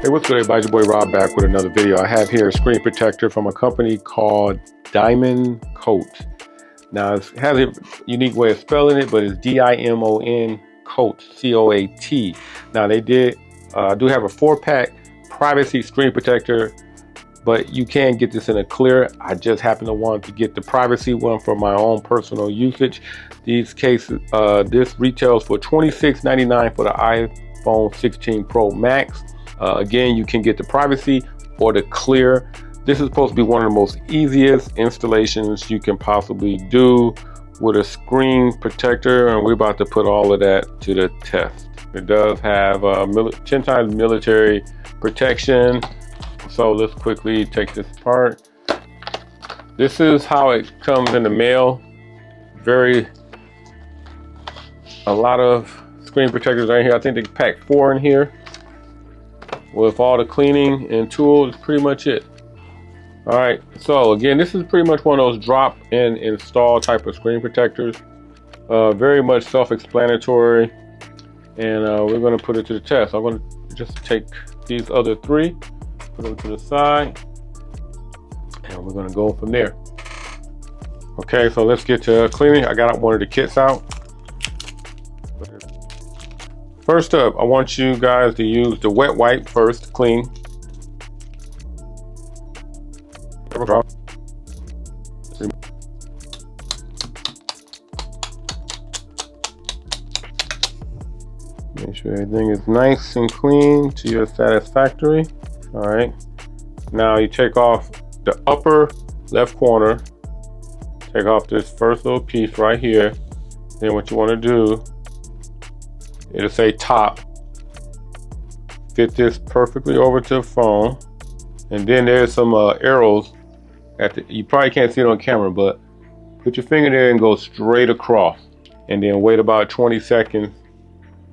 Hey, what's good, everybody? It's your boy Rob back with another video. I have here a screen protector from a company called Dimon Coat. Now, it has a unique way of spelling it, but it's D-I-M-O-N Coat, C-O-A-T. Now, they do have a 4-pack privacy screen protector, but you can get this in a clear. I just happen to want to get the privacy one for my own personal usage. These cases, this retails for $26.99 for the iPhone 16 Pro Max. Again, you can get the privacy or the clear. This is supposed to be one of the most easiest installations you can possibly do with a screen protector, and we're about to put all of that to the test. It does have 10 times military protection. So let's quickly take this apart. This is how it comes in the mail. A lot of screen protectors are in here. I think they packed 4 in here. With all the cleaning and tools, pretty much it. All right, so again, this is pretty much one of those drop and install type of screen protectors. Very much self-explanatory, and we're going to put it to the test. I'm going to just take these other 3, put them to the side, and we're going to go from there. Okay, so let's get to cleaning. I got one of the kits out. First up, I want you guys to use the wet wipe first to clean. Make sure everything is nice and clean to your satisfactory. All right. Now you take off the upper left corner. Take off this first little piece right here. Then what you want to do, it'll say top. Fit this perfectly over to the phone, and then there's some arrows you probably can't see it on camera, but put your finger there and go straight across, and then wait about 20 seconds.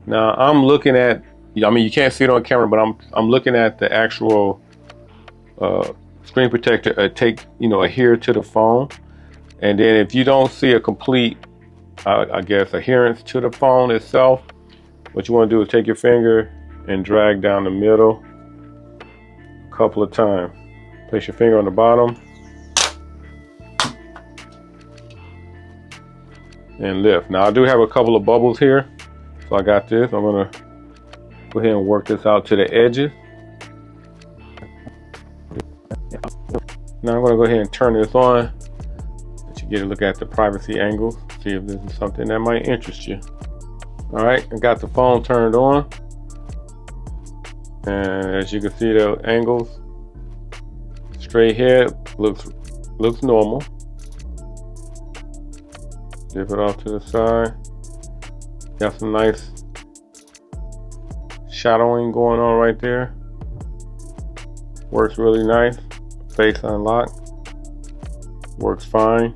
Now I'm looking at, I mean, you can't see it on camera, but I'm looking at the actual screen protector adhere to the phone, and then if you don't see a complete I guess adherence to the phone itself, what you want to do is take your finger and drag down the middle a couple of times. Place your finger on the bottom and lift. Now I do have a couple of bubbles here, so I got this. I'm going to go ahead and work this out to the edges. Now I'm going to go ahead and turn this on, let you get a look at the privacy angles, see if this is something that might interest you. All right, I got the phone turned on, and as you can see, the angles, straight head looks normal. Dip it off to the side. Got some nice shadowing going on right there. Works really nice. Face unlock works fine,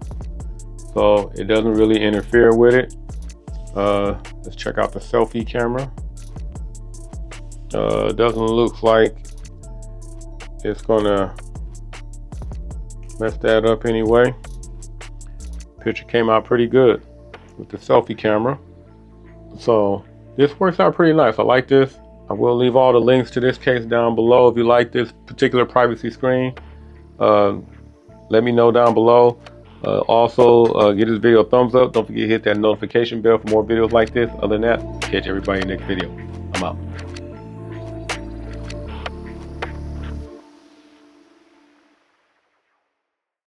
so it doesn't really interfere with it. Let's check out the selfie camera. Doesn't look like it's gonna mess that up anyway. Picture came out pretty good with the selfie camera, so this works out pretty nice. I like this. I will leave all the links to this case down below. If you like this particular privacy screen, let me know down below. Also, give this video a thumbs up. Don't forget to hit that notification bell for more videos like this. Other than that, catch everybody in the next video. I'm out.